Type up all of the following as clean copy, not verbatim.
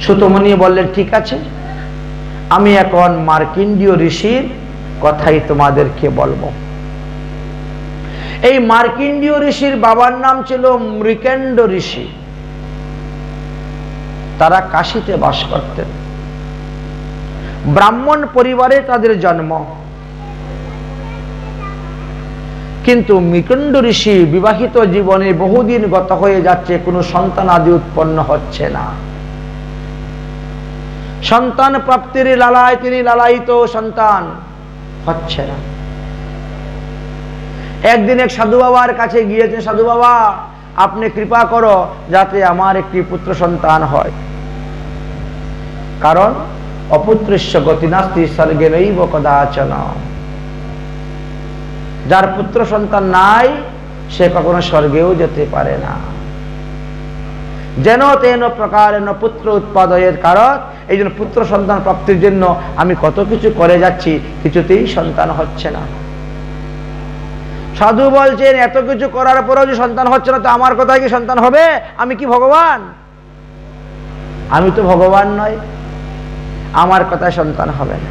সুতমণি বললেন, ঠিক আছে, আমি এখন মার্কণ্ডেয় ঋষির কথাই তোমাদেরকে বলবো। এই মার্কণ্ডেয় ঋষির বাবার নাম ছিল মৃকেন্ড ঋষি। তারা কাশীতে বাস করতেন। ব্রাহ্মণ পরিবারে তাদের জন্ম। কিন্তু মৃকেন্ড ঋষি বিবাহিত জীবনে বহুদিন গত হয়ে যাচ্ছে, কোনো সন্তান আদি উৎপন্ন হচ্ছে না। সন্তান প্রাপ্তির লালায় তিনি লালায়িত, সন্তান হচ্ছে না। একদিন এক সাধু বাবার কাছে গিয়েছেন, সাধু বাবা আপনি কৃপা করো যাতে আমার একটি পুত্র সন্তান হয়, কারণ অপুত্রস্য গতি নাস্তি স্বর্গে নৈব কদাচন। যার পুত্র সন্তান নাই সে কখনো স্বর্গেও যেতে পারে না। যেন তেন প্রকারেণ পুত্র উৎপাদয়ের কারণ, এই জন্য পুত্র সন্তান প্রাপ্তির জন্য আমি কত কিছু করে যাচ্ছি, কিছুতেই সন্তান হচ্ছে না। সাধু বলছেন, এত কিছু করার পরেও যে সন্তান হচ্ছে না, তো আমার কথায় কি সন্তান হবে? আমি কি ভগবান? আমি তো ভগবান নয়, আমার কথায় সন্তান হবে না।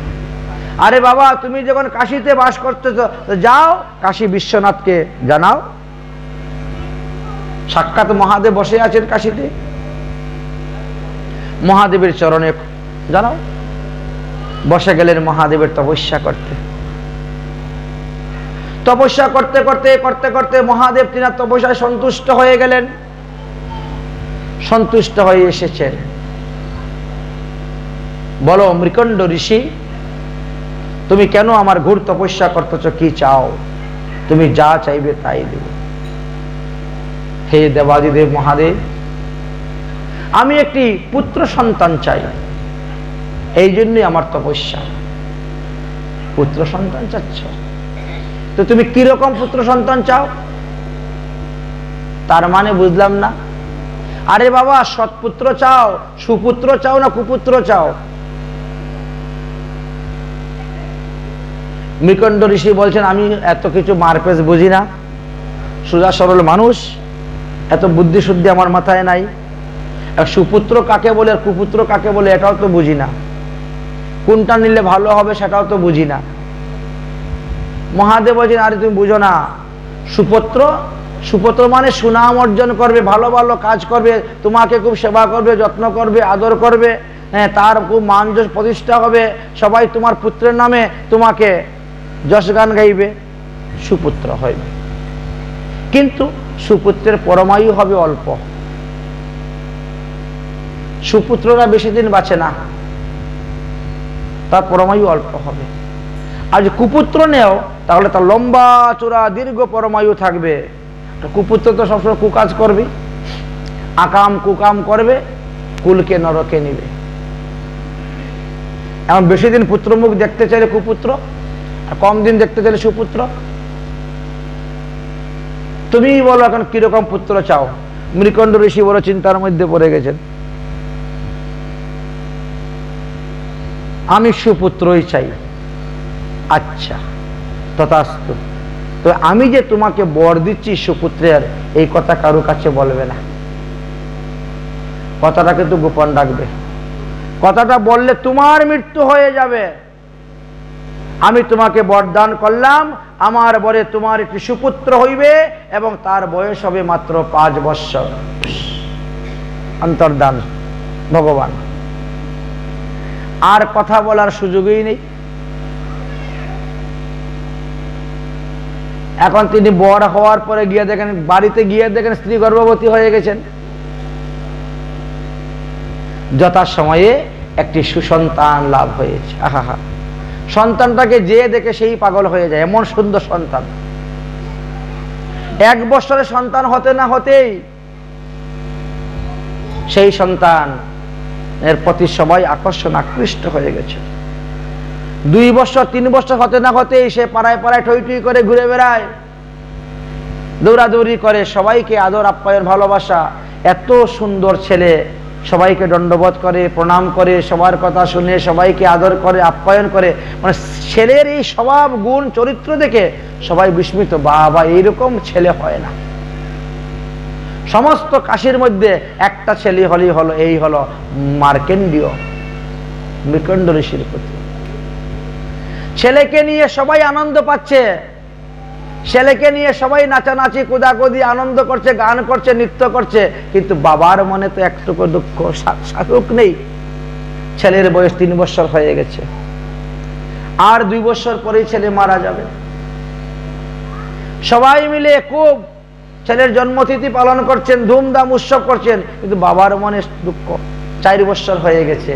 আরে বাবা, তুমি যখন কাশীতে বাস করতেছ, যাও কাশী বিশ্বনাথকে জানাও। সাক্ষাৎ মহাদেব বসে আছেন কাশীতে, মহাদেবের চরণে জানাও। বসে গেলেন মহাদেবের তপস্যা করতে। তপস্যা করতে করতে করতে করতে মহাদেব তিনার তপস্যায় সন্তুষ্ট হয়ে গেলেন। সন্তুষ্ট হয়ে এসেছেন। বলো মৃকণ্ড ঋষি, তুমি কেন আমার ঘোর তপস্যা করতেছ? কি চাও? তুমি যা চাইবে তাই দেব। হে দেবাদিদেব মহাদেব, আমি একটি পুত্র সন্তান চাই, এই জন্যই আমার তপস্যা। পুত্র সন্তান চাচ্ছ? তো তুমি কিরকম পুত্র সন্তান চাও? তার মানে বুঝলাম না। আরে বাবা, সৎপুত্র চাও, সুপুত্র চাও না কুপুত্র চাও? মৃকণ্ড ঋষি বলছেন, আমি এত কিছু মারপেজ বুঝি না, সোজা সরল মানুষ, এত বুদ্ধি শুদ্ধি আমার মাথায় নাই। সুপুত্র কাকে বলে আর কুপুত্র কাকে বলে এটাও তো বুঝি না, কোনটা নিলে ভালো হবে সেটাও তো বুঝি না। মহাদেব বলছেন, আরে তুমি বুঝো না, সুপুত্র, সুপুত্র মানে সুনাম অর্জন করবে, ভালো ভালো কাজ করবে, তোমাকে খুব সেবা করবে, যত্ন করবে, আদর করবে, হ্যাঁ, তার খুব মান যশ প্রতিষ্ঠা হবে, সবাই তোমার পুত্রের নামে তোমাকে যশ গান গাইবে, সুপুত্র হইবে। কিন্তু সুপুত্রের পরমায়ু হবে অল্প, সুপুত্ররা বেশি দিন বাঁচে না, তার পরমায়ু অল্প হবে। আর যদি কুপুত্র নেও তাহলে তার লম্বা চূড়া দীর্ঘ পরমায়ু থাকবে। কুপুত্র তো সবসময় কুকাজ করবে, আকাম কুকাম করবে, কুলকে নরকে নিবে। এমন বেশি দিন পুত্রমুখ দেখতে চাইলে কুপুত্র, আর কম দিন দেখতে চাইলে সুপুত্র। তুমি বলো এখন কিরকম পুত্র চাও? মৃকণ্ড ঋষি বড় চিন্তার মধ্যে পড়ে গেছেন। আমি সুপুত্রই চাই। আচ্ছা, তথাস্তু। তো আমি যে তোমাকে বর দিচ্ছি সুপুত্রের, এই কথা কারো কাছে বলবে না, কথাটা কিন্তু গোপন রাখবে। কথাটা বললে তোমার মৃত্যু হয়ে যাবে। আমি তোমাকে বরদান করলাম, আমার বরে তোমার একটি সুপুত্র হইবে এবং তার বয়স হবে মাত্র 5 বৎসর। অন্তর্দান ভগবান। আর কথা বলার সুযোগই নেই। এখন তিনি বর হওয়ার পরে গিয়ে দেখেন, বাড়িতে গিয়ে দেখেন স্ত্রী গর্ভবতী হয়ে গেছেন। যথাসময়ে একটি সুসন্তান লাভ হয়েছে। আহা, সন্তানটাকে যে দেখে সেই পাগল হয়ে যায়, এমন সুন্দর সন্তান। 1 বছরের সন্তান হতে না হতেই সেই সন্তান এর প্রতি সবাই আকৃষ্ট হয়ে গেছে। 2 বছর 3 বছর হতে না হতেই সে পাড়ায় পাড়ায় টই টই করে ঘুরে বেড়ায়, দৌড়াদৌড়ি করে, সবাইকে আদর আপ্যায়ন ভালোবাসা। এত সুন্দর ছেলে, সবাইকে দণ্ডবোধ করে, প্রণাম করে, সবার কথা শুনে সবাইকে আদর করে, আপ্যায়ন করে। মানে ছেলের এই স্বভাব গুণ চরিত্র দেখে সবাই বিস্মিত, বাবা এইরকম ছেলে হয় না। সমস্ত কাশির মধ্যে একটা ছেলে হলেই হলো, এই হলো মার্কেন্ডীয়, মৃকণ্ড ঋষির পুত্র। ছেলেকে নিয়ে সবাই আনন্দ পাচ্ছে, ছেলেকে নিয়ে সবাই নাচানাচি কুদাকুদি আনন্দ করছে, গান করছে, নৃত্য করছে, কিন্তু বাবার মনে তো একটুকু দুঃখ শাসক নেই। ছেলের বয়স 3 বছর হয়ে গেছে, আর 2 বছর পরেই ছেলে মারা যাবে। সবাই মিলে খুব ছেলের জন্মতিথি পালন করছেন, ধুমধাম উৎসব করছেন, কিন্তু বাবার মনে দুঃখ। 4 বছর হয়ে গেছে,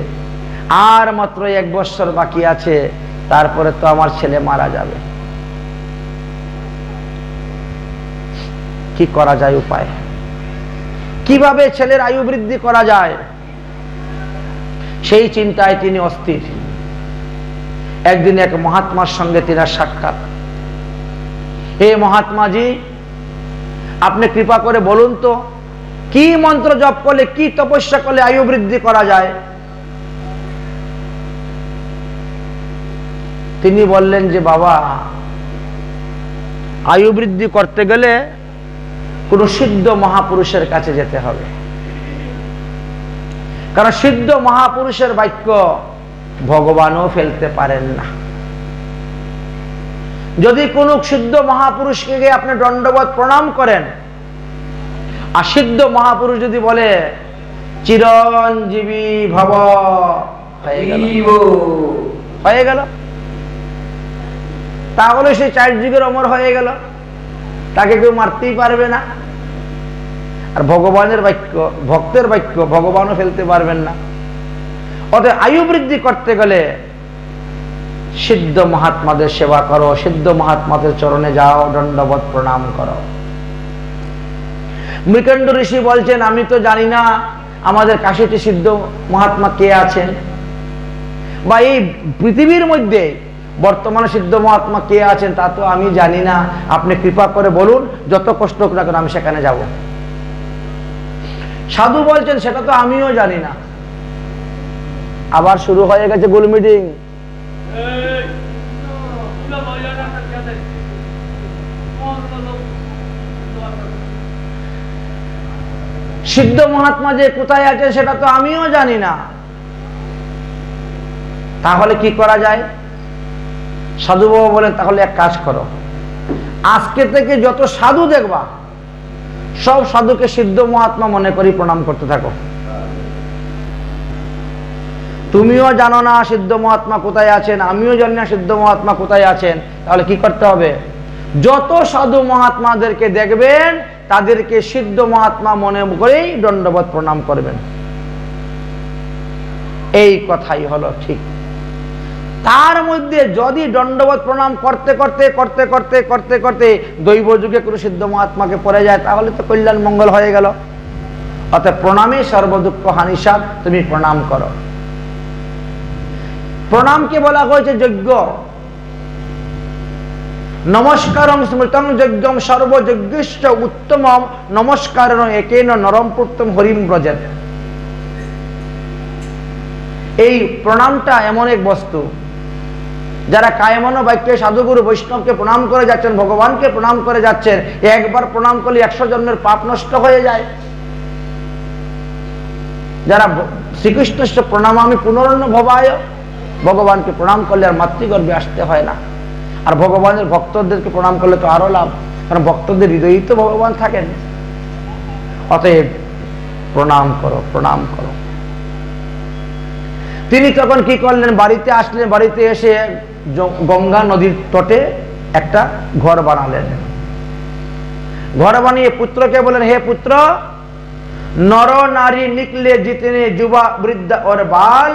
আর মাত্র 1 বছর বাকি আছে, তারপরে তো আমার ছেলে মারা যাবে। কি করা যায় উপায়? কিভাবে ছেলের আয়ু বৃদ্ধি করা যায়, সেই চিন্তায় তিনি অস্থির। একদিন এক মহাত্মার সঙ্গে তিনার সাক্ষাৎ। হে মহাত্মাজি, আপনি কৃপা করে বলুন তো, কি মন্ত্র জপ করলে, কি তপস্যা করলে আয়ু বৃদ্ধি করা যায়? তিনি বললেন যে বাবা, আয়ু বৃদ্ধি করতে গেলে কোন সিদ্ধ মহাপুরুষের কাছে যেতে হবে, কারণ সিদ্ধ মহাপুরুষের বাক্য ভগবানও ফেলতে পারেন না। যদি কোন সিদ্ধ মহাপুরুষকে গিয়ে আপনি দণ্ডবত প্রণাম করেন, আর সিদ্ধ মহাপুরুষ যদি বলে চিরঞ্জীবী ভব, হয়ে গেল, তাহলে সে 4 যুগের অমর হয়ে গেল, তাকে কেউ মারতেই পারবে না। আর ভগবানের বাক্য, ভক্তের বাক্য ভগবানও ফেলতে পারবেন না। অতএব আয়ু বৃদ্ধি করতে গেলে সিদ্ধ মহাত্মাদের সেবা করো, সিদ্ধ মহাত্মাদের চরণে যাও, দণ্ডবত প্রণাম করো। মৃকণ্ড ঋষি বলছেন, আমি তো জানি না আমাদের কাশীতে সিদ্ধ মহাত্মা কে আছেন, বা এই পৃথিবীর মধ্যে বর্তমানে সিদ্ধ মহাত্মা কে আছেন তা তো আমি জানি না। আপনি কৃপা করে বলুন, যত কষ্ট হোক না কেন আমি সেখানে যাব। সাধু বলছেন, সেটা তো আমিও জানি না। আবার শুরু হয়ে গেছে গোল মিটিং। সিদ্ধ মহাত্মা যে কোথায় আছে সেটা তো আমিও জানি না, তাহলে কি করা যায়? সাধু বাবা বলেন, তাহলে এক কাজ করো, আজকে থেকে যত সাধু দেখবা সব সাধুকে সিদ্ধ মহাত্মা মনে করি প্রণাম করতে থাকো। তুমিও জানো না সিদ্ধ মহাত্মা কোথায় আছেন, আমিও জানি না সিদ্ধ মহাত্মা কোথায় আছেন, তাহলে কি করতে হবে? যত সাধু মহাত্মাদেরকে দেখবেন তাদেরকে সিদ্ধ মহাত্মা মনে করেই দণ্ডবত প্রণাম করবেন। এই কথাই হলো ঠিক। তার মধ্যে যদি দণ্ডবত প্রণাম করতে করতে করতে করতে করতে করতে দৈব যুগে কোনো সিদ্ধ মহাত্মাকে পড়ে যায়, তাহলে তো কল্যাণ মঙ্গল হয়ে গেল। অতএব প্রণামে সর্বদুঃখ হানিসার, তুমি প্রণাম করো। প্রণামকে বলা হয়েছে যজ্ঞ। নমস্কারং স্মৃতং যজ্ঞম সর্বযজ্ঞশ্চ উত্তমম নমস্কারেণ একেন নরম প্রত্যম হরিম ব্রজেত। এই প্রণামটা এমন এক বস্তু, যারা কায়মন বাক্যে সাধুগুরু বৈষ্ণবকে প্রণাম করে যাচ্ছেন, ভগবানকে প্রণাম করে যাচ্ছেন, একবার প্রণাম করলে 100 জন্মের পাপ নষ্ট হয়ে যায়। যারা শ্রীকৃষ্ণ প্রণাম আমি পুনরন্ন ভবায়, ভগবানকে প্রণাম করলে আর মাতৃগর্ভে আসতে হয় না। আর ভগবানের ভক্তদেরকে প্রণাম করলে তো আরো লাভ, কারণ ভক্তদের হৃদয়েই তো ভগবান থাকেন। অতএব প্রণাম করো, প্রণাম করো। তিনি তখন কি করলেন? বাড়িতে আসলেন, বাড়িতে এসে গঙ্গা নদীর তটে একটা ঘর বানালেন। ঘর বানিয়ে পুত্রকে বলেন, হে পুত্র, নর নারী নিকলে জিতনে যুবা বৃদ্ধা और बाल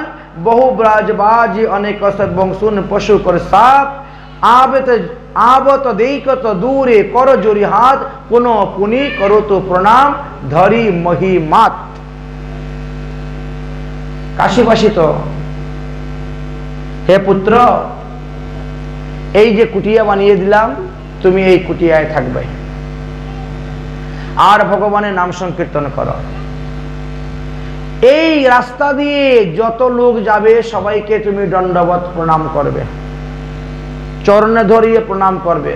বহু ব্রাজবাজি অনেক বংশুন পশু কর সাপ আবত দেইকত দূরে কর জোরি হাত পুন পুনি করো তো প্রণাম ধরি মহিমাত। কাশীবাসী তো, হে পুত্র, এই যে কুটিয়া বানিয়ে দিলাম, তুমি এই কুটিয়ায় থাকবে আর ভগবানের নাম সংকীর্তন করো। এই রাস্তা দিয়ে যত লোক যাবে সবাইকে তুমি দণ্ডবত প্রণাম করবে, চরণে ধরিয়ে প্রণাম করবে,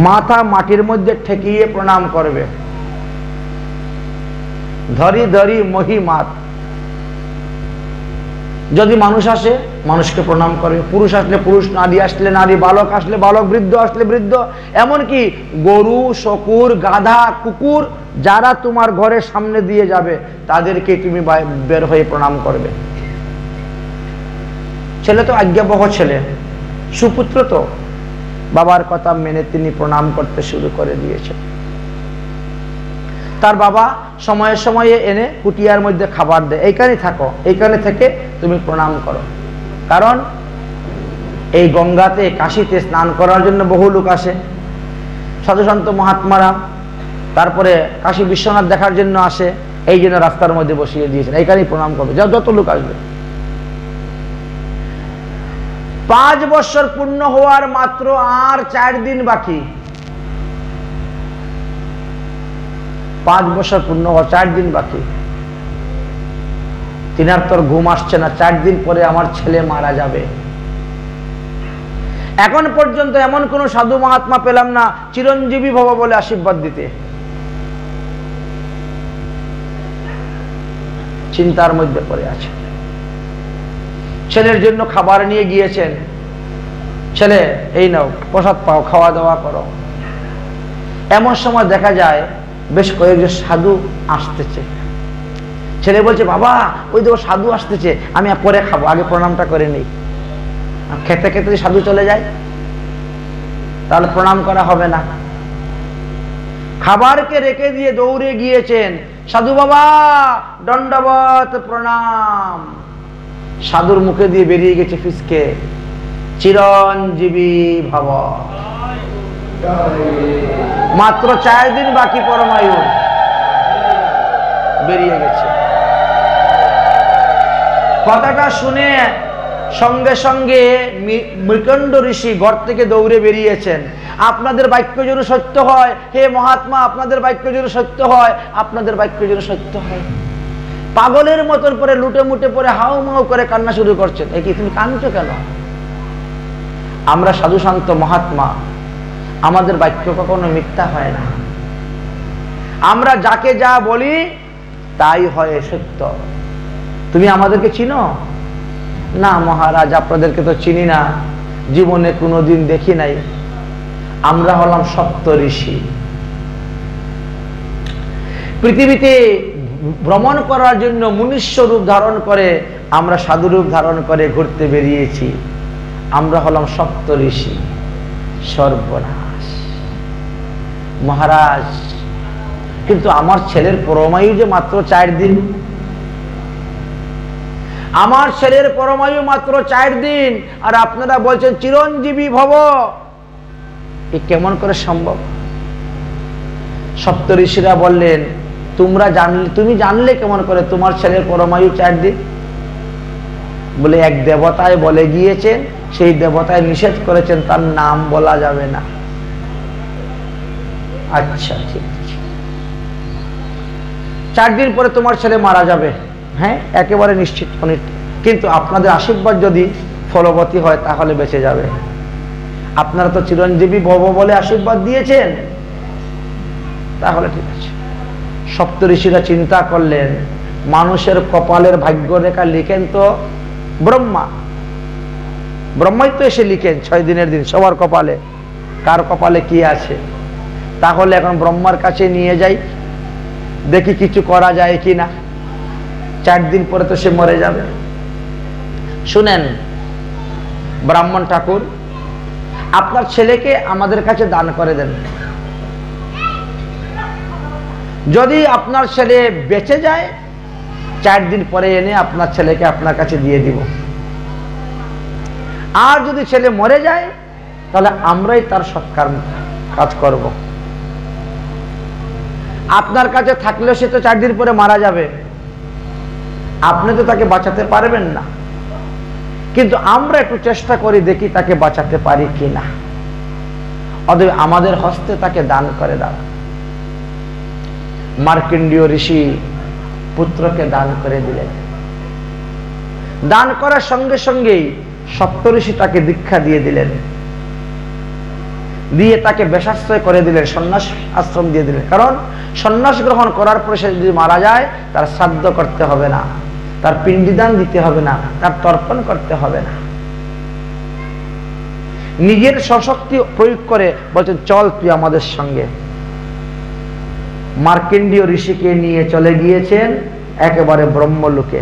মাথা মাটির মধ্যে ঠেকিয়ে প্রণাম করবে। ধরি ধরি মহিমাত। যদি মানুষ আসে মানুষকে প্রণাম করবে, পুরুষ আসলে পুরুষ, নারী আসলে নারী, বালক আসলে বালক, বৃদ্ধ আসলে বৃদ্ধ, এমনকি গরু, শকুর, গাধা, কুকুর যারা তোমার ঘরের সামনে দিয়ে যাবে তাদেরকে তুমি বের হয়ে প্রণাম করবে। ছেলে তো আজ্ঞাবহ ছেলে, সুপুত্র, তো বাবার কথা মেনে তিনি প্রণাম করতে শুরু করে দিয়েছে। তার বাবা সময়ে সময়ে এনে কুটিয়ার মধ্যে খাবার দেয়, এইখানে থাকো, এইখানে থেকে তুমি প্রণাম করো। কারণ এই গঙ্গাতে, কাশীতে স্নান করার জন্য বহু লোক আসে, সাধুসন্ত মহাত্মারা, তারপরে কাশী বিশ্বনাথ দেখার জন্য আসে, এই জন্য রাস্তার মধ্যে বসিয়ে দিয়েছেন, এইখানেই প্রণাম করবে, যত লোক আসবে। 5 বছর পূর্ণ হওয়ার মাত্র আর 4 দিন বাকি। 5 বছর পূর্ণ হওয়ার 4 দিন বাকি। তিনার তোর ঘুম আসছে না, 4 দিন পরে আমার ছেলে মারা যাবে। এখন পর্যন্ত এমন কোন সাধু মহাত্মা পেলাম না চিরঞ্জীবী ভব বলে আশীর্বাদ দিতে। চিন্তার মধ্যে পড়ে আছে। ছেলের জন্য খাবার নিয়ে গিয়েছেন, ছেলে এই নাও প্রসাদ পাও, খাওয়া দাওয়া করো। এমন সময় দেখা যায় বেশ কয়েকজন সাধু আসতেছে। ছেলে বলছে, বাবা ওই দেখো সাধু আসতেছে, আমি পরে খাবো, আগে প্রণামটা করে নেই। খেতে খেতে যদি সাধু চলে যায় তাহলে প্রণাম করা হবে না। খাবারকে রেখে দিয়ে দৌড়ে গিয়েছেন, সাধু বাবা দণ্ডবত প্রণাম। সাধুর মুখে দিয়ে বেরিয়ে গেছে ফিসকে, চিরঞ্জীবী ভব। মাত্র 4 দিন বাকি পরমায়ু, বেরিয়ে গেছে। কথাটা শুনে সঙ্গে সঙ্গে মৃকণ্ড ঋষি ঘর থেকে দৌড়ে বেরিয়েছেন। আপনাদের বাক্য যেন সত্য হয়, হে মহাত্মা, আপনাদের বাক্য যেন সত্য হয়, আপনাদের বাক্য যেন সত্য হয়। পাগলের মতন পরে লুটে মুটে পরে হাউ মাউ করে কান্না শুরু করছেন। এই কি তুমি কাঁদছো কেন? আমরা সাধু শান্ত মহাত্মা, আমাদের বাক্য কখনো মিথ্যা হয় না। আমরা যাকে যা বলি তাই হয় সত্য। তুমি আমাদেরকে চিনো? না মহারাজ, আপনাদেরকে তো চিনি না, জীবনে কোনোদিন দেখি নাই। আমরা হলাম সপ্ত ঋষি। পৃথিবীতে ভ্রমণ করার জন্য মনুষ্য রূপ ধারণ করে, আমরা সাধু রূপ ধারণ করে ঘুরতে বেরিয়েছি। আমরা হলাম সপ্ত ঋষি। সর্বনাশ মহারাজ, কিন্তু আমার ছেলের পরমায়ু যে মাত্র 4 দিন। আমার ছেলের পরমায়ু মাত্র 4 দিন, আর আপনারা বলছেন চিরঞ্জীবী ভব। এ কেমন করে সম্ভব? সপ্ত ঋষিরা বললেন, তুমি জানলে কেমন করে তোমার ছেলের পরমায়ু 4 দিন? বলে এক দেবতায় বলে গিয়েছেন, সেই দেবতায় নিষেধ করেছেন তার নাম বলা যাবে না। আচ্ছা ঠিক আছে, 4 দিন পরে তোমার ছেলে মারা যাবে। হ্যাঁ, একেবারে নিশ্চিত। কিন্তু আপনাদের আশীর্বাদ যদি ফলবতী হয় তাহলে বেঁচে যাবে। আপনারা তো চিরঞ্জীবী ভব বলে আশীর্বাদ দিয়েছেন, তাহলে ঠিক আছে। সপ্ত ঋষিরা চিন্তা করলেন, মানুষের কপালের ভাগ্য রেখা লিখেন তো ব্রহ্মা। ব্রহ্মাই তো এসে লিখেন 6 দিনের দিন সবার কপালে, কার কপালে কি আছে। তাহলে এখন ব্রহ্মার কাছে নিয়ে যাই, দেখি কিছু করা যায় কি না। 4 দিন পরে তো সে মরে যাবে। শুনেন ব্রাহ্মণ ঠাকুর, আপনার ছেলেকে আমাদের কাছে দান করে দেন। যদি আপনার ছেলে বেঁচে যায়, 4 দিন পরে এনে আপনার ছেলেকে আপনার কাছে দিয়ে দিব। আর যদি ছেলে মরে যায় তাহলে আমরাই তার সৎকার কাজ করব। আপনার কাছে থাকলেও সে তো 4 দিন পরে মারা যাবে, আপনি তো তাকে বাঁচাতে পারবেন না। কিন্তু আমরা একটু চেষ্টা করি, দেখি তাকে বাঁচাতে পারি কিনা। অতএব আমাদের হস্তে তাকে দান করে দাও। মার্কণ্ডেয় ঋষি পুত্রকে দান করে দিলেন। দান করার সঙ্গে সঙ্গেই সপ্ত ঋষি তাকে দীক্ষা দিয়ে দিলেন। দিয়ে তাকে বেশাশ্রয় করে দিলেন, সন্ন্যাস আশ্রম দিয়ে দিলেন। কারণ সন্ন্যাস গ্রহণ করার পরে সে যদি মারা যায়, তার শ্রাদ্ধ করতে হবে না, তার পিণ্ডিদান দিতে হবে না, তার তর্পণ করতে হবে না। নিজের স্বশক্তি প্রয়োগ করে বলছেন, চল তুই আমাদের সঙ্গে। মার্কেন্ডীয় ঋষিকে নিয়ে চলে গিয়েছেন একেবারে ব্রহ্মলোকে।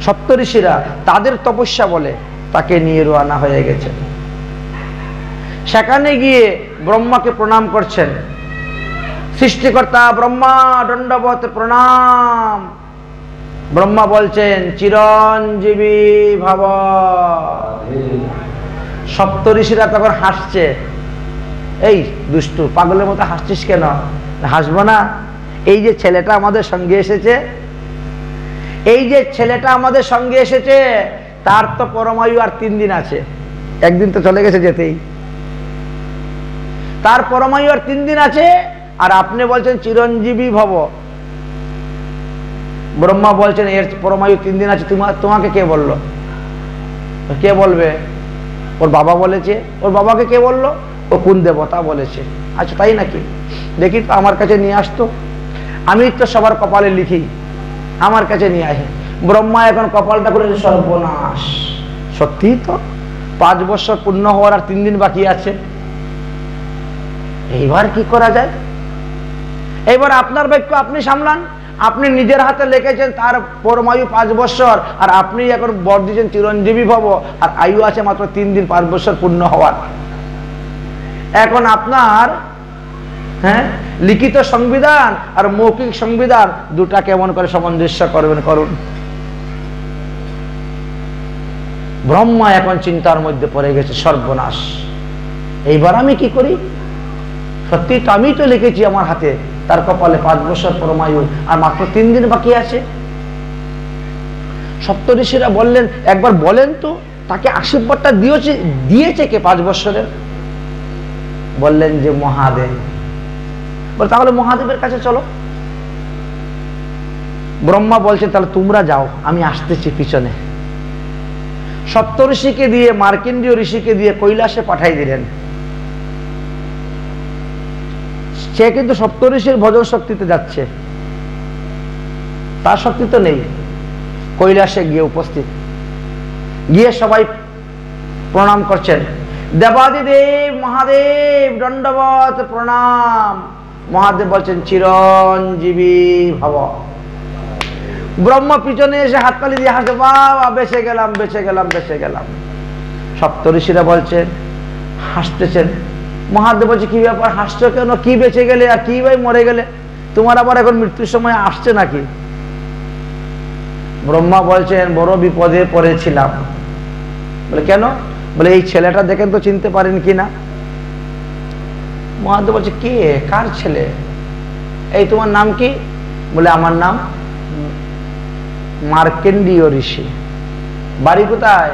সপ্তঋষিরা তাদের তপস্যা বলে তাকে নিয়ে রওনা হয়ে গেছে। সেখানে গিয়ে ব্রহ্মাকে প্রণাম করছেন। সৃষ্টিকর্তা ব্রহ্মা, দণ্ডবত প্রণাম। ব্রহ্মা বলছেন, চিরঞ্জীবী ভব। সপ্তঋষিরা তখন হাসছে, এই দুষ্টু পাগলের মতো হাসছিস কেন? হাসবো না? এই যে ছেলেটা আমাদের সঙ্গে এসেছে, এই যে ছেলেটা আমাদের সঙ্গে এসেছে, তার তো পরমায়ু আর 3 দিন আছে। একদিন তো চলে গেছে যেতেই, তার পরমায়ু আর 3 দিন আছে, আর আপনি বলছেন চিরঞ্জীবী ভব। ব্রহ্মা বলছেন, এর পরমায়ু 3 দিন আছে, তোমাকে কে বললো? কে বলবে? ওর বাবা বলেছে। ওর বাবাকে কে বললো? ও কোন দেবতা বলেছে। আচ্ছা তাই নাকি? দেখি তো, আমার কাছে নিয়ে আসতো, আমি তো সবার কপালে লিখি, আমার কাছে নিয়ে আসে। ব্রহ্মা এখন কপালটা করেছে, সর্বনাশ। সত্যি তো 5 বছর পূর্ণ হওয়ার আর 3 দিন বাকি আছে, এইবার কি করা যায়? এইবার আপনার বাক্য আপনি সামলান। আপনি নিজের হাতে লিখেছেন তার পরমায়ু 5 বছর, আর আপনি এখন বর দিয়েছেন চিরঞ্জীবী ভব, আর আয়ু আছে মাত্র 3 দিন 5 বছর পূর্ণ হওয়ার। এখন আপনার লিখিত সংবিধান আর মৌখিক সংবিধান দুটা কেমন করে সামঞ্জস্য করবেন করুন। ব্রহ্মা এখন চিন্তার মধ্যে পড়ে গেছে, সর্বনাশ, এইবার আমি কি করি? সত্যি তো আমি তো লিখেছি আমার হাতে তার কপালে 5 বছর পরমায়ু, আর মাত্র 3 দিন বাকি আছে। সপ্তঋষিরা বললেন, একবার বলেন তো তাকে আশীর্বাদটা দিয়েছে কে 5 বছরের? বললেন যে মহাদেব। বলে তাহলে মহাদেবের কাছে চলো। ব্রহ্মা বলছেন, তাহলে তোমরা যাও, আমি আসতেছি পিছনে। সপ্তঋষিকে দিয়ে, মার্কেন্ডীয় ঋষিকে দিয়ে কৈলাসে পাঠাই দিলেন। সে কিন্তু সপ্তঋষির ভজন শক্তিতে যাচ্ছে, তার শক্তি তো নেই। কৈলাসে গিয়ে উপস্থিত, গিয়ে সবাই প্রণাম করছেন। দেবাদিদেব মহাদেব, দণ্ডবত প্রণাম। মহাদেব বলছেন, চিরঞ্জীবী ভব। ব্রহ্মা পিছনে এসে হাততালি দিয়ে হাসে, বাবা বেঁচে গেলাম, বেঁচে গেলাম, বেঁচে গেলাম। সপ্তঋষিরা বলছেন, হাসতেছেন। মহাদেব বলছে, কি ব্যাপার, হাসছো কেন? কি বেঁচে গেলে আর কি ভাই মরে গেলে? তোমার আবার এখন মৃত্যুর সময় আসছে নাকি? ব্রহ্মা বলছেন, বড় বিপদে পড়েছিলাম। বলে কেন? বলে এই ছেলেটা দেখেন তো চিনতে পারেন কিনা। মহাদেব বলছে, কে, কার ছেলে? এই তোমার নাম কি? বলে আমার নাম মার্কেন্ডীয় ঋষি। বাড়ি কোথায়?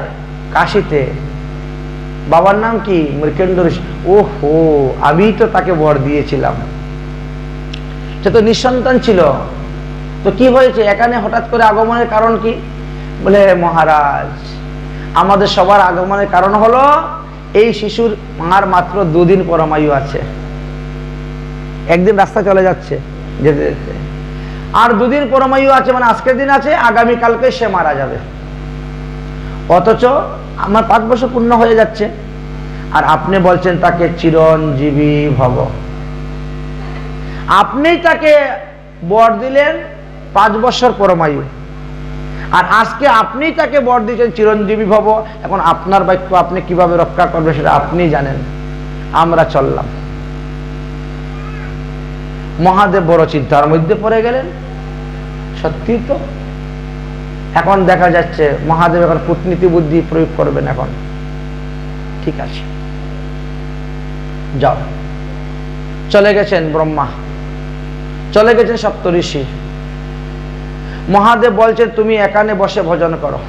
কাশীতে। বাবার নাম কি? মার্কেন্ডীয় ঋষি। ওহো, আমি তো তাকে বর দিয়েছিলাম। সে তো নিঃসন্তান ছিল, তো কি হয়েছে এখানে হঠাৎ করে আগমনের কারণ কি? বলে মহারাজ, আমাদের সবার আগমনের কারণ হলো এই শিশুর আর মাত্র 2 দিন পরমায়ু আছে। একদিন রাস্তা চলে যাচ্ছে যেতে যেতে, আর 2 দিন পরমায়ু আছে, মানে আজকের দিন আছে, আগামীকালকে সে মারা যাবে। অথচ আমার 5 বছর পূর্ণ হয়ে যাচ্ছে, আর আপনি বলছেন তাকে চিরঞ্জীবী ভব। আপনি তাকে বর দিলেন 5 বছর পরমায়ু, আর আজকে আপনি তাকে বর দিয়েছেন চিরঞ্জীবী ভব। এখন আপনার বাক্য আপনি কিভাবে রক্ষা করবেন সেটা আপনি জানেন, আমরা চললাম। মহাদেব বড় চিন্তার মধ্যে পড়ে গেলেন। সত্যি তো, এখন দেখা যাচ্ছে মহাদেব এখন কূটনীতি বুদ্ধি প্রয়োগ করবেন। এখন ঠিক আছে, যাও। চলে গেছেন ব্রহ্মা, চলে গেছেন সপ্তঋষি। মহাদেব বলছেন, তুমি এখানে বসে ভজন করো,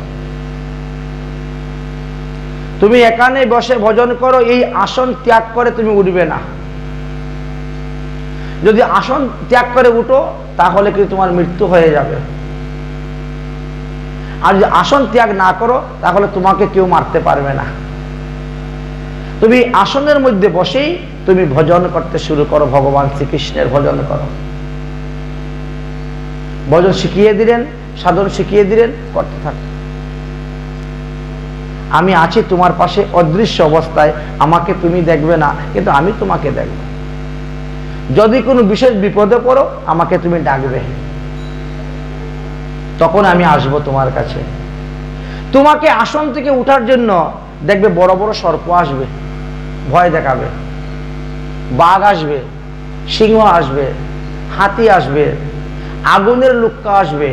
তুমি এখানে বসে ভজন করো, এই আসন ত্যাগ করে তুমি উঠবে না। যদি আসন ত্যাগ করে উঠো তাহলে কিন্তু তোমার মৃত্যু হয়ে যাবে, আর যদি আসন ত্যাগ না করো তাহলে তোমাকে কেউ মারতে পারবে না। তুমি আসনের মধ্যে বসেই তুমি ভজন করতে শুরু করো, ভগবান শ্রীকৃষ্ণের ভজন করো। ভজন শিখিয়ে দিলেন, সাধন শিখিয়ে দিলেন, করতে থাকো। আমি আছি তোমার পাশে অদৃশ্য অবস্থায়, আমাকে তুমি দেখবে না কিন্তু আমি তোমাকে দেখব। যদি কোনো বিশেষ বিপদে পড়ো আমাকে তুমি ডাকবে, তখন আমি আসব তোমার কাছে। তোমাকে আসন থেকে উঠার জন্য দেখবে বড় বড় সর্প আসবে, ভয় দেখাবে, বাঘ আসবে, সিংহ আসবে, হাতি আসবে, আগুনের লুক্কা আসবে,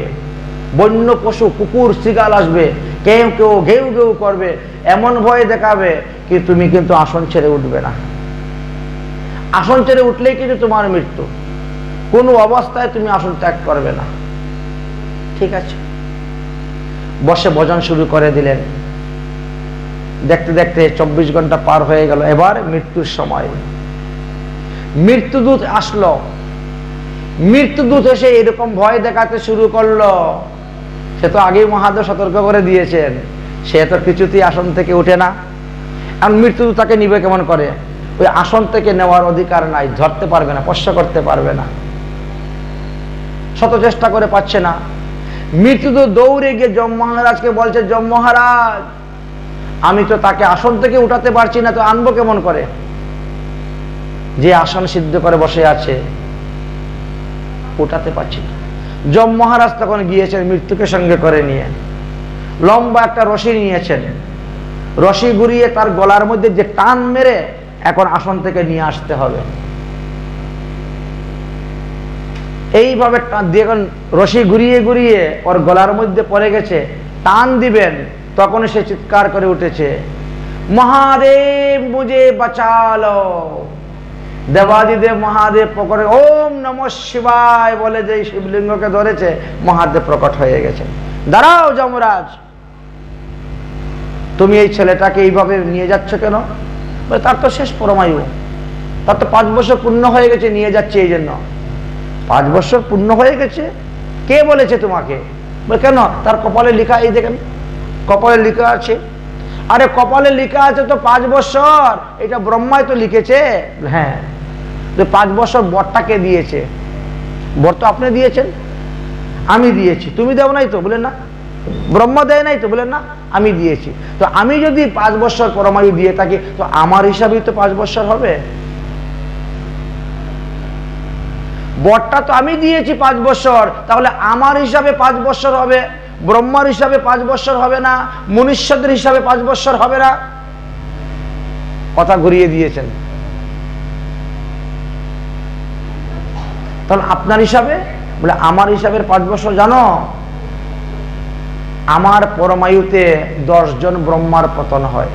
বন্য পশু কুকুর শৃগাল আসবে, কেউ কেউ ঘেউ ঘেউ করবে, এমন ভয় দেখাবে কি তুমি কিন্তু আসন ছেড়ে উঠবে না। আসন ছেড়ে উঠলেই কিন্তু তোমার মৃত্যু। কোনো অবস্থায় তুমি আসন ত্যাগ করবে না। ঠিক আছে, বসে ভজন শুরু করে দিলেন। দেখতে দেখতে 24 ঘন্টা পার হয়ে গেল। এবার মৃত্যুর সময়। মৃত্যুদূত আসলো। মৃত্যুদূত এসে এরকম ভয় দেখাতে শুরু করলো। সে তো আগেই মহাদেব সতর্ক করে দিয়েছেন, সে তো কিছুতেই আসন থেকে উঠে না। এখন মৃত্যুদূত তাকে নিবে কেমন করে? ওই আসন থেকে নেওয়ার অধিকার নাই, ধরতে পারবে না, স্পর্শ করতে পারবে না, শত চেষ্টা করে পাচ্ছে না। মৃত্যুদূত দৌড়ে গিয়ে যম মহারাজকে বলছে, যম মহারাজ আমি তো তাকে আসন থেকে উঠাতে পারছি না, তো আনবো কেমন করে? যে আসন সিদ্ধ করে বসে আছে উঠাতে পারছি না। যম মহারাজ তখন গিয়েছেন মৃত্যুকে সঙ্গে করে নিয়ে, লম্বা একটা রশি নিয়েছেন, রশি ঘুরিয়ে তার গলার মধ্যে যে টান মেরে এখন আসন থেকে নিয়ে আসতে হবে। এইভাবে এখন রশি ঘুরিয়ে ঘুরিয়ে ওর গলার মধ্যে পড়ে গেছে, টান দিবেন, তখন সে চিৎকার করে উঠেছে, মহাদেব মুঝে বাঁচালো। দেবাদিদেব মহাদেব প্রকট, ওম নমঃ শিবায় বলে যে শিবলিঙ্গকে ধরেছে, মহাদেব প্রকট হয়ে গেছে। দাঁড়াও যমরাজ, তুমি এই ছেলেটাকে এইভাবে নিয়ে যাচ্ছ কেন? তার তো শেষ পরমায়ু, তার তো 5 বছর পূর্ণ হয়ে গেছে, নিয়ে যাচ্ছে এই জন্য। 5 বছর পূর্ণ হয়ে গেছে? কে বলেছে তোমাকে? কেন? তার কপালে লেখা, এই দেখেন কপালে লেখা আছে। আরে কপালে লেখা আছে তো 5 বছর, এটা ব্রহ্মায় তো লিখেছে। হ্যাঁ, 5 বছর বরটাকে দিয়েছে। বর তো আপনি দিয়েছেন, আমি দিয়েছি, তুমি দেও নাই তো? বলেন না। ব্রহ্মা দেয় নাই তো? বলেন না। আমি দিয়েছি। তো আমি যদি 5 বছর পরমায়ু দিয়ে থাকি, তো আমার হিসাবেই তো 5 বছর হবে। বরটা তো আমি দিয়েছি 5 বছর, তাহলে আমার হিসাবে 5 বছর হবে, ব্রহ্মার হিসাবে 5 বছর হবে না, মনুষ্যদের হিসাবে 5 বছর হবে না। কথা ঘুরিয়ে দিয়েছেন। তাহলে আপনার হিসাবে? বলে আমার হিসাবের 5 বছর। জানো, আমার পরমায়ুতে 10 জন ব্রহ্মার পতন হয়।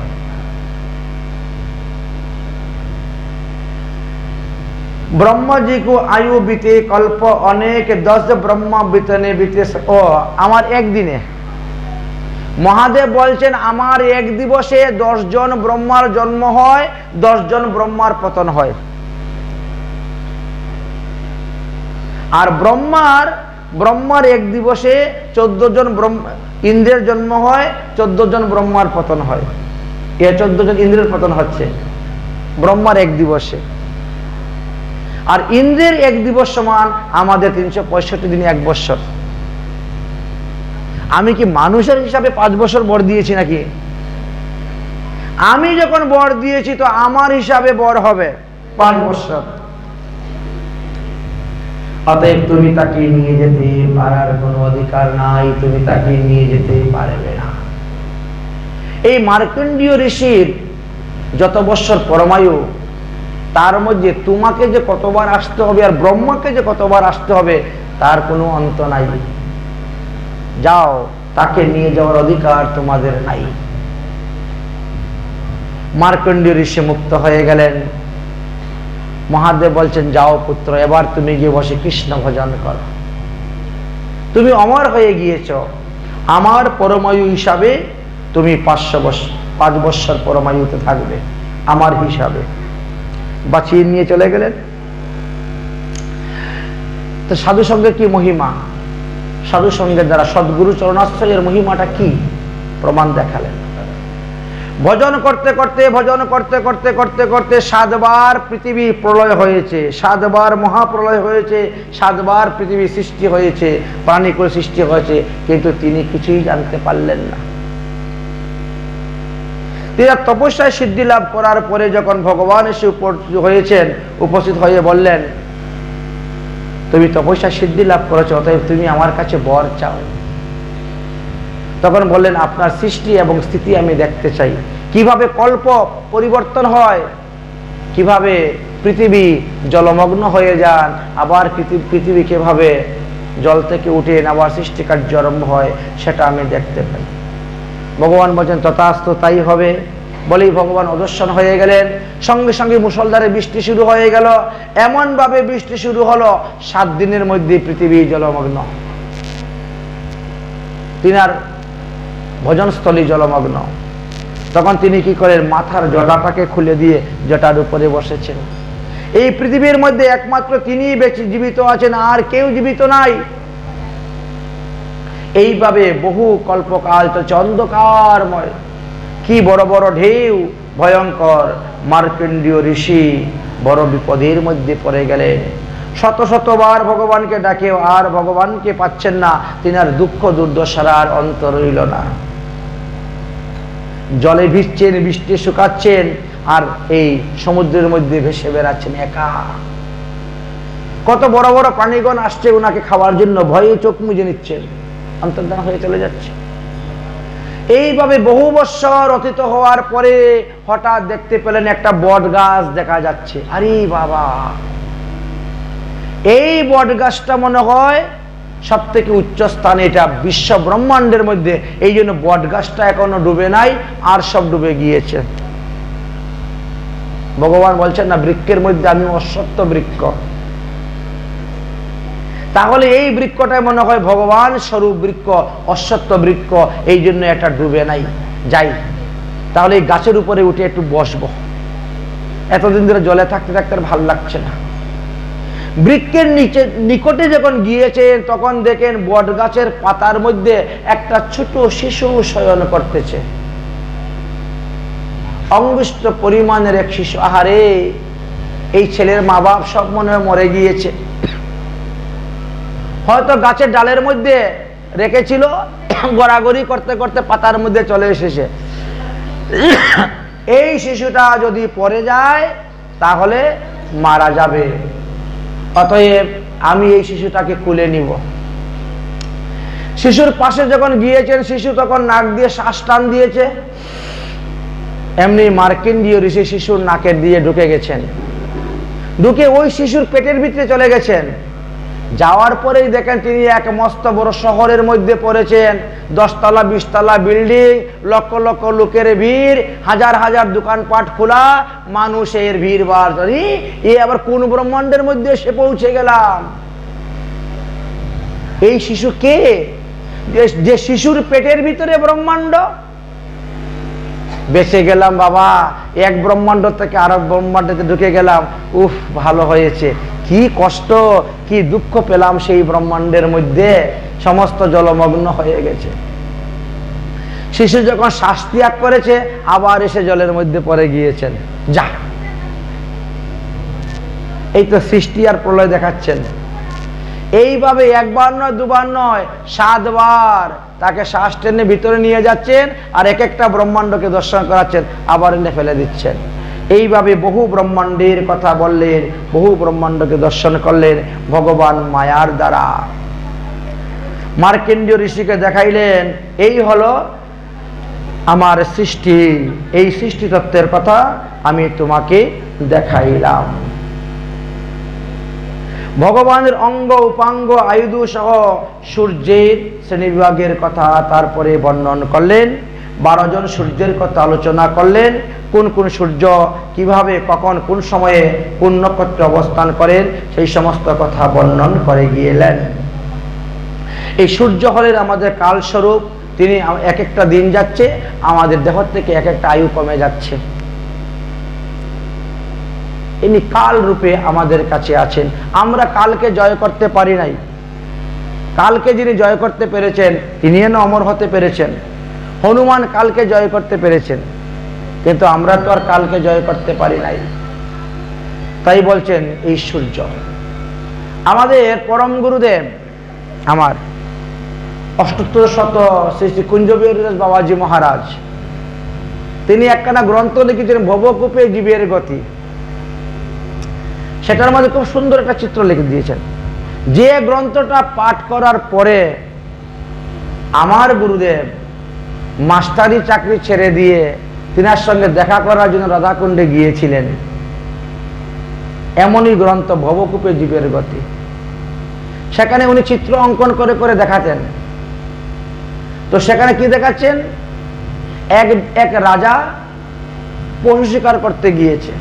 ब्रह्मा जी को आयु बीते कल्प अनेक 10 ब्रह्मा बीतने बीते ओ আমার একদিনে মহাদেব বলছেন আমার এক দিবসে 10 জন ব্রহ্মার জন্ম হয়, 10 জন ব্রহ্মার পতন হয়। আর ব্রহ্মার এক দিবসে 14 জন ইন্দ্রের জন্ম হয়, 14 জন ব্রহ্মার পতন হয়। এ 14 জন ইন্দ্রের পতন হচ্ছে ব্রহ্মার এক দিবসে। আর ইন্দ্রের এক দিবস সমান আমাদের 365 দিনে 1 বছর। আমি কি মানুষের হিসাবে 5 বছর বর দিয়েছি নাকি? আমি যখন বর দিয়েছি তো আমার হিসাবে বর হবে 5 বছর। অতএব তুমি তাকে নিয়ে যেতে পারার কোনো অধিকার নাই, তুমি তাকে নিয়ে যেতে পারবে না। এই মার্কণ্ডেয় ঋষির যত বছর পরমায়ু, তার মধ্যে তোমাকে যে কতবার আসতে হবে আর ব্রহ্মাকে যে কতবার আসতে হবে তার কোনো অন্ত নাই। যাও, তাকে নিয়ে যাওয়ার অধিকার তোমাদের নাই। মার্কণ্ডেয় ঋষি মুক্ত হয়ে গেলেন। মহাদেব বলছেন, যাও পুত্র, এবার তুমি গিয়ে বসে কৃষ্ণ ভজন করো। তুমি অমর হয়ে গিয়েছ, আমার পরমায়ু হিসাবে তুমি 5 বছর পরমায়ুতে থাকবে আমার হিসাবে। বাঁচিয়ে নিয়ে চলে গেলেন। তো সাধু সঙ্গের কি মহিমা, সাধু সঙ্গের দ্বারা সদ্গুরু চরণাশ্রয়ের মহিমাটা কি প্রমাণ দেখালেন। ভজন করতে করতে ভজন করতে করতে করতে করতে 7 বার পৃথিবী প্রলয় হয়েছে, 7 বার মহাপ্রলয় হয়েছে, 7 বার পৃথিবী সৃষ্টি হয়েছে, প্রাণীকুল সৃষ্টি হয়েছে, কিন্তু তিনি কিছুই জানতে পারলেন না। তিনি তপস্যায় সিদ্ধি লাভ করার পরে যখন ভগবান এসে উপস্থিত হয়ে বললেন, তুমি তপস্যায় সিদ্ধি লাভ করেছো, অতএব তুমি আমার কাছে বর চাও। তখন বললেন, আপনার সৃষ্টি এবং স্থিতি আমি দেখতে চাই, কিভাবে কল্প পরিবর্তন হয়, কিভাবে পৃথিবী জলমগ্ন হয়ে যান, আবার পৃথিবী কিভাবে জল থেকে উঠে আবার সৃষ্টি কার্য আরম্ভ হয়, সেটা আমি দেখতে পাই। ভগবান বলছেন, তথাস্তু তাই হবে। বলেই ভগবান অদর্শন হয়ে গেলেন। সঙ্গে সঙ্গে মুষলধারে বৃষ্টি শুরু হয়ে গেল। এমন ভাবে বৃষ্টি শুরু হলো, 7 দিনের মধ্যে পৃথিবী জলমগ্ন। তিনার ভজনস্থলী জলমগ্ন। তখন তিনি কি করেন, মাথার জটাটাকে খুলে দিয়ে জটার উপরে বসেছেন। এই পৃথিবীর মধ্যে একমাত্র তিনিই বেঁচে জীবিত আছেন, আর কেউ জীবিত নাই। এইভাবে বহু কল্পকাল চলছে, অন্ধকারময়। কি বড় বড় ঢেউ, ভয়ঙ্কর। মার্কণ্ডেয় ঋষি বড় বিপদের মধ্যে পড়ে গেলেন। শত শতবার ভগবানকে ডাকেও আর ভগবানকে পাচ্ছেন না। তিনার দুঃখ দুর্দশার আর অন্ত রইল না। জলে ভিজছেন, বৃষ্টি শুকাচ্ছেন, আর এই সমুদ্রের মধ্যে ভেসে বেড়াচ্ছেন একা। কত বড় বড় প্রাণীগণ আসছে ওনাকে খাওয়ার জন্য, ভয়ে চোখ মুজে নিচ্ছেন, অন্তর্ধান হয়ে চলে যাচ্ছে। এইভাবে বহু বৎসর অতীত হওয়ার পরে হঠাৎ দেখতে পেলেন একটা বট গাছ দেখা যাচ্ছে। আরে বাবা, এই বট গাছটা মনে হয় সব থেকে উচ্চ স্থানে, এটা বিশ্ব ব্রহ্মাণ্ডের মধ্যে। এই জন্য বট গাছটা এখনো ডুবে নাই, আর সব ডুবে গিয়েছে। ভগবান বলছেন না, বৃক্ষের মধ্যে আমি অশ্বত্থ বৃক্ষ। তাহলে এই বৃক্ষটা মনে হয় ভগবান স্বরূপ বৃক্ষ, অশ্বত্থ বৃক্ষ, এই জন্য এটা ডুবে নাই। যাই, তাহলে এই গাছের উপরে উঠে একটু বসবো। এতদিন ধরে জলে থাকতে থাকতে ভাল লাগছে না। বৃক্ষের নিকটে যখন গিয়েছেন, তখন দেখেন বট গাছের পাতার মধ্যে একটা ছোট শিশু শয়ন করতেছে। অঙ্গুষ্ঠ পরিমাণের এক শিশু। আহারে, এই ছেলের মা বাপ সব মনে হয় মরে গিয়েছে, হয়তো গাছের ডালের মধ্যে রেখেছিল, গড়াগড়ি করতে করতে পাতার মধ্যে চলে এসেছে। এই শিশুটা যদি পড়ে যায় তাহলে মারা যাবে, অতএব আমি এই শিশুটাকে কুলে নিব। শিশুর পাশে যখন গিয়েছেন, শিশু তখন নাক দিয়ে শ্বাস টান দিয়েছে। এমনি মার্কণ্ডেয় ঋষি শিশুর নাকের দিয়ে ঢুকে গেছেন, ঢুকে ওই শিশুর পেটের ভিতরে চলে গেছেন। যাওয়ার পরেই দেখেন তিনি এক মস্ত বড় শহরের মধ্যে পড়েছেন। 10 তলা 20 তলা বিল্ডিং, লক্ষ লক্ষ লোকের ভিড়, হাজার হাজার দোকানপাট খোলা, মানুষের ভিড় বার। এ আবার কোন ব্রহ্মাণ্ডের মধ্যে এসে পৌঁছে গেলাম? এই শিশু কে? যে শিশুর পেটের ভিতরে ব্রহ্মাণ্ড। বেঁচে গেলাম বাবা, এক ব্রহ্মাণ্ড থেকে আরেক ব্রহ্মাণ্ডতে ঢুকে গেলাম। উফ, ভালো হয়েছে। কি কষ্ট, কি দুঃখ পেলাম সেই ব্রহ্মাণ্ডের মধ্যে, সমস্ত জলমগ্ন হয়ে গেছে। শিশু যখন শ্বাস ত্যাগ করেছে, আবার এসে জলের মধ্যে পড়ে গিয়েছেন। যা, এই তো সৃষ্টি আর প্রলয় দেখাচ্ছেন। এইভাবে একবার নয়, দুবার নয়, 7 বার তাকে শ্বাস টেনে ভিতরে নিয়ে যাচ্ছেন, আর এক একটা ব্রহ্মাণ্ডকে দর্শন করাচ্ছেন, আবার এনে ফেলে দিচ্ছেন। এইভাবে বহু ব্রহ্মাণ্ডের কথা বললেন, বহু ব্রহ্মাণ্ডকে দর্শন করলেন ভগবান মায়ার দ্বারা। মার্কণ্ডেয় ঋষিকে দেখাইলেন, এই হলো আমার সৃষ্টি, এই সৃষ্টি তত্ত্বের কথা আমি তোমাকে দেখাইলাম। ভগবানের অঙ্গ উপাঙ্গ আয়ুধ সহ সূর্যের শ্রেণীবিভাগের কথা তারপরে বর্ণন করলেন। 12 জন সূর্যের কথা আলোচনা করলেন। কোন কোন সূর্য কিভাবে, কখন, কোন সময়ে, কোন নক্ষত্রে অবস্থান করেন, সেই সমস্ত কথা বর্ণন করে গিয়েলেন। এই সূর্য হলেন আমাদের কালস্বরূপ। তিনি এক একটা দিন যাচ্ছে, আমাদের দেহ থেকে এক একটা আয়ু কমে যাচ্ছে। ইনি কাল রূপে আমাদের কাছে আছেন। আমরা কালকে জয় করতে পারি নাই। কালকে যিনি জয় করতে পেরেছেন, তিনি অমর হতে পেরেছেন। হনুমান কালকে জয় করতে পেরেছেন। কিন্তু আমরা তো আর কালকে জয় করতে পারি নাই। তাই বলছেন এই সূর্য। আমাদের পরম গুরুদেব আমার 78 শত শ্রী শ্রী কুঞ্জবিহারীদাস বাবাজি মহারাজ, তিনি একখানা গ্রন্থ লিখেছেন ভবকূপে জীবের গতি। সেটার মধ্যে খুব সুন্দর একটা চিত্র লিখে দিয়েছেন। যে গ্রন্থটা পাঠ করার পরে আমার গুরুদেব মাস্টারি চাকরি ছেড়ে দিয়ে তিনার সঙ্গে দেখা করার জন্য রাধাকুণ্ডে গিয়েছিলেন, এমনই গ্রন্থ ভবকূপে জীবের গতি। সেখানে উনি চিত্র অঙ্কন করে করে দেখাতেন। তো সেখানে কি দেখাচ্ছেন, এক রাজা পশু শিকার করতে গিয়েছে।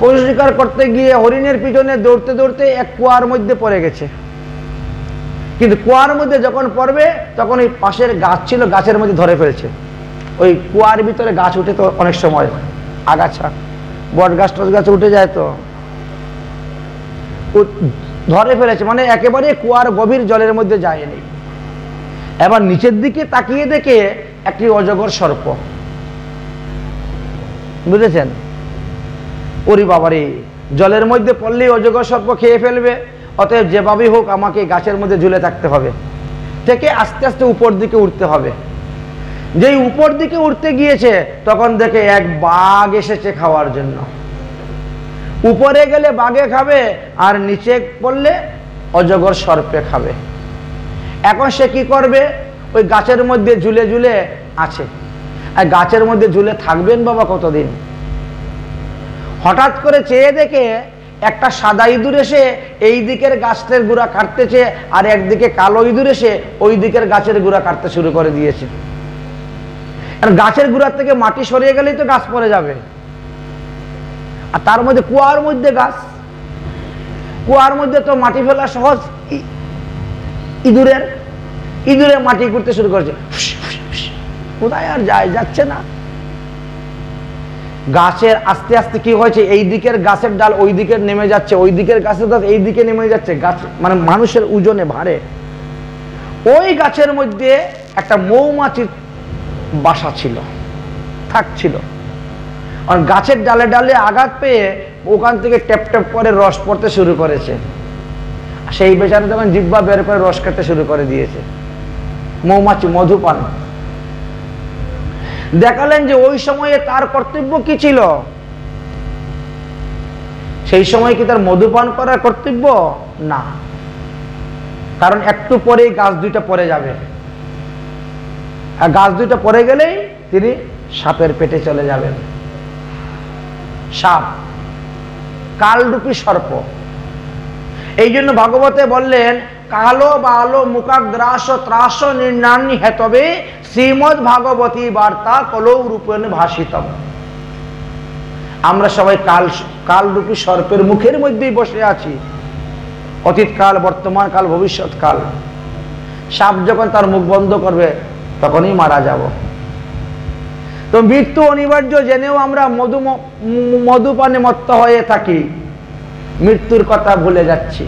পশু শিকার করতে গিয়ে হরিণের পিছনে দৌড়তে দৌড়তে এক কুয়ার মধ্যে পড়ে গেছে। কিন্তু কুয়ার মধ্যে যখন পড়বে তখন ওই পাশের গাছ ছিল, গাছের মধ্যে ধরে ফেলছে। ওই কুয়ার ভিতরে গাছ উঠে তো অনেক সময়, আগাছা বট গাছ টস গাছ উঠে যায়, তো ধরে ফেলেছে, মানে একেবারে কুয়ার গভীর জলের মধ্যে যায়নি। এবার নিচের দিকে তাকিয়ে দেখে একটি অজগর সর্প, বুঝেছেন? ওরে বাবারে, জলের মধ্যে পড়লেই অজগর সর্প খেয়ে ফেলবে, অতএব যেভাবেই হোক আমাকে গাছের মধ্যে ঝুলে থাকতে হবে, থেকে আস্তে আস্তে উপর দিকে উঠতে হবে। যেই উপর দিকে উঠতে গিয়েছে তখন দেখে এক বাঘ এসেছে খাওয়ার জন্য। উপরে গেলে বাঘে খাবে আর নিচে পড়লে অজগর সর্পে খাবে। এখন সে কি করবে, ওই গাছের মধ্যে ঝুলে ঝুলে আছে। আর গাছের মধ্যে ঝুলে থাকবেন বাবা কতদিন? হঠাৎ করে চেয়ে দেখে একটা সাদা ইঁদুর এসে এই দিকের গাছের গুড়া কাটতেছে, আর একদিকে কালো ইঁদুর এসে ওই দিকের গাছের গুড়া কাটতে শুরু করে দিয়েছে। গাছের গুড়ার থেকে মাটি সরিয়ে গেলেই তো গাছ পড়ে যাবে, আর তার মধ্যে কুয়ার মধ্যে গাছ, কুয়ার মধ্যে তো মাটি ফেলা সহজ। ইঁদুরে মাটি করতে শুরু করেছে, কোথায় আর যাচ্ছে না। গাছের আস্তে আস্তে কি হয়েছে, এই দিকের গাছের ডাল ওই দিকে নেমে যাচ্ছে, ওই দিকের গাছের ডাল এই দিকে নেমে যাচ্ছে। গাছ মানে মানুষের ওজনে ভারে। ওই গাছের মধ্যে একটা মৌমাছির বাসা ছিল, থাকছিল। আর গাছের ডালে ডালে আঘাত পেয়ে ওখান থেকে ট্যাপ ট্যাপ করে রস পড়তে শুরু করেছে। সেই বেচারা তখন জিহ্বা বের করে রস খেতে শুরু করে দিয়েছে। মৌমাছি মধুপান। দেখালেন যে ওই সময়ে তার কর্তব্য কি ছিল? সেই সময় কি তার মধুপান করার কর্তব্য? না, কারণ একটু পরেই গাছ দুইটা পড়ে যাবে, আর গাছ দুইটা পড়ে গেলেই তিনি সাপের পেটে চলে যাবেন। সাপ কালরূপী সর্প। এই জন্য ভাগবতে বললেন, কালো বালো মুখাগ্রাস ত্রাস নির্ণানি হেতবে শ্রীমদ্ ভাগবতী বার্তা কলৌ রূপেণ ভাষিতম। আমরা সবাই কালরূপী সর্পের মুখের মধ্যেই বসে আছি, অতীত কাল, বর্তমান কাল, ভবিষ্যৎ কাল। সাপ যখন তার মুখ বন্ধ করবে তখনই মারা যাব। তো মৃত্যু অনিবার্য জেনেও আমরা মধুপানে মত্ত হয়ে থাকি, মৃত্যুর কথা ভুলে যাচ্ছি।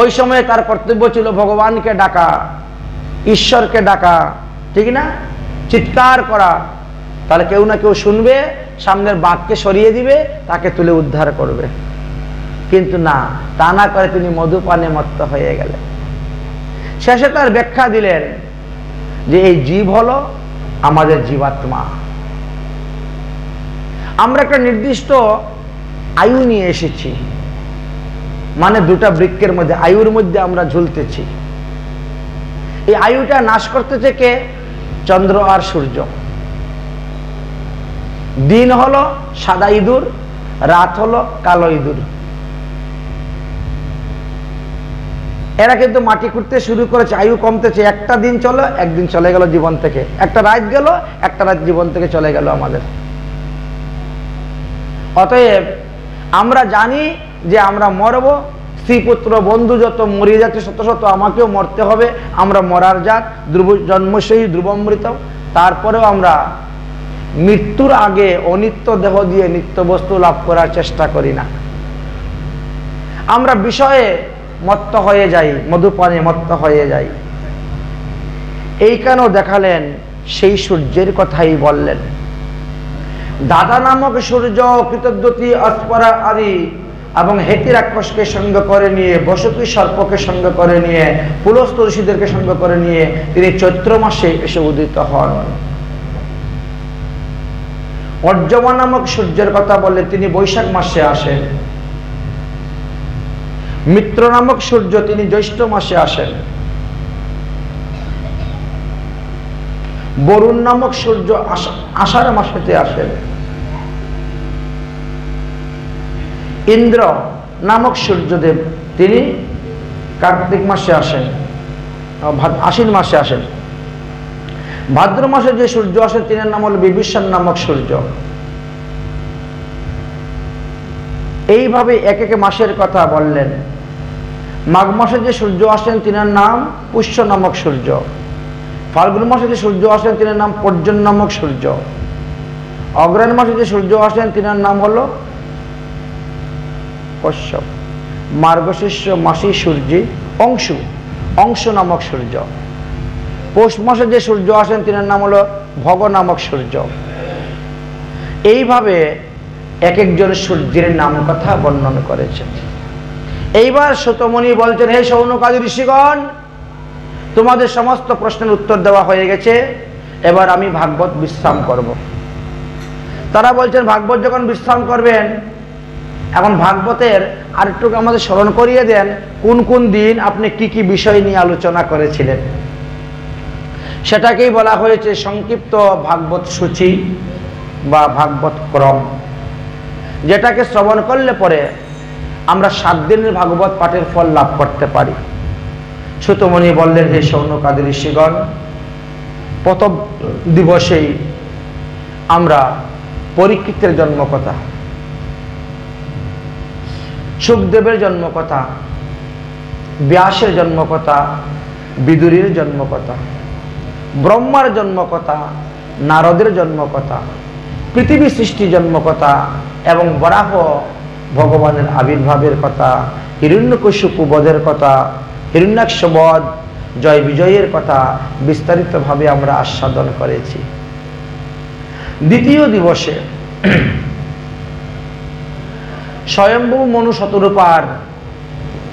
ওই সময় তার কর্তব্য ছিল ভগবানকে ডাকা, ঈশ্বরকে ডাকা, ঠিক না? চিৎকার করা, তাহলে কেউ না কেউ শুনবে, সামনের বাঘকে সরিয়ে দিবে, তাকে তুলে উদ্ধার করবে। কিন্তু না, তা না করে তিনি মধুপানে মত্ত হয়ে গেলেন। শেষে তার ব্যাখ্যা দিলেন যে এই জীব হলো আমাদের জীবাত্মা। আমরা একটা নির্দিষ্ট আয়ু নিয়ে এসেছি, মানে দুটা বৃক্ষের মধ্যে, আয়ুর মধ্যে আমরা ঝুলতেছি। এই আয়ুটা নাশ করতেছে কে? চন্দ্র আর সূর্য। দিন হলো সাদা ইঁদুর, রাত হলো কালো ইঁদুর। এরা কিন্তু মাটি খুঁড়তে শুরু করেছে, আয়ু কমতেছে। একটা দিন চলো, একদিন চলে গেল জীবন থেকে, একটা রাত গেল, একটা রাত জীবন থেকে চলে গেল আমাদের। অতএব আমরা জানি যে আমরা মরব, স্ত্রীপুত্র বন্ধু যত মরিয়ে যাচ্ছে শত শত আমাকেও মরতে হবে, আমরা মরার জাত, জন্মসই ধ্রুবমৃতম। তারপরেও আমরা মৃত্যুর আগে অনিত্য দেহ দিয়ে নিত্য বস্তু লাভ করার চেষ্টা করি না। আমরা বিষয়ে মত্ত হয়ে যাই, মধুপানে মত্ত হয়ে যাই। এই কেন দেখালেন সেই সূর্যের কথাই বললেন। দাদা নামক সূর্য কৃতদ্যতি অস্পরা আদি এবং হেতি রাক্ষসকে সঙ্গ করে নিয়ে, বসুকি সর্পকে সঙ্গ করে নিয়ে, পুলস্ত ঋষিদেরকে সঙ্গ করে নিয়ে তিনি চৈত্র মাসে এসে উদিত হন। অর্জমা নামক সূর্যের কথা বললে তিনি বৈশাখ মাসে আসেন। মিত্র নামক সূর্য তিনি জ্যৈষ্ঠ মাসে আসেন। বরুণ নামক সূর্য আষাঢ় মাসেতে আসেন। ইন্দ্র নামক সূর্যদেব তিনি কার্তিক মাসে আসেন, আশ্বিন মাসে আসেন। ভাদ্র মাসে যে সূর্য আসেন তিনার নাম হল বিভীষণ নামক সূর্য। এইভাবে এক এক মাসের কথা বললেন। মাঘ মাসে যে সূর্য আসেন তিনার নাম পুষ্য নামক সূর্য। ফাল্গুন মাসে যে সূর্য আসেন তিনার নাম পর্জন নামক সূর্য। অগ্রহায়ণ মাসে যে সূর্য আসেন তিনার নাম হলো কশ্যপ। মার্গশীর্ষ মাসী সূর্যি অংশু নামক সূর্য। পৌষ মাসে যে সূর্য আসেন তিনার নাম হলো ভগ নামক সূর্য। এইভাবে এক একজন সূর্যের নাম কথা বর্ণন করেছেন। এইবার সুতমুনি বলছেন, হে শৌনকাদি ঋষিগণ, তোমাদের সমস্ত প্রশ্নের উত্তর দেওয়া হয়ে গেছে, এবার আমি ভাগবত বিশ্রাম করব। তারা বলছেন, ভাগবত যখন বিশ্রাম করবেন, এখন ভাগবতের আরেকটু আমাদের স্মরণ করিয়ে দেন, কোন কোন দিন আপনি কি কি বিষয় নিয়ে আলোচনা করেছিলেন। সেটাকেই বলা হয়েছে সংক্ষিপ্ত ভাগবত সূচি বা ভাগবত ক্রম, যেটাকে শ্রবণ করলে পরে আমরা 7 দিনের ভাগবত পাঠের ফল লাভ করতে পারি। সুতমুনি বললেন, হে শৌনকাদি ঋষিগণ, প্রথম দিবসেই আমরা পরীক্ষিতের জন্মকথা, সুখদেবের জন্মকথা, ব্যাসের জন্মকথা, বিদুরের জন্মকথা, ব্রহ্মার জন্মকথা, নারদের জন্মকথা, পৃথিবী সৃষ্টি জন্মকথা এবং বরাহ ভগবানের আবির্ভাবের কথা, হিরণ্যকশিপু বধের কথা, হিরণ্যাক্ষ বধ, জয় বিজয়ের কথা বিস্তারিতভাবে আমরা আস্বাদন করেছি। দ্বিতীয় দিবসে স্বয়ম্ভু মনু শতরূপার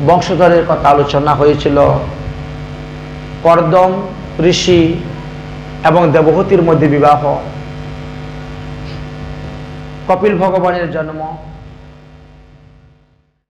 বংশধরের কথা আলোচনা হয়েছিল। কর্দম ঋষি এবং দেবহূতির মধ্যে বিবাহ, কপিল ভগবানের জন্ম,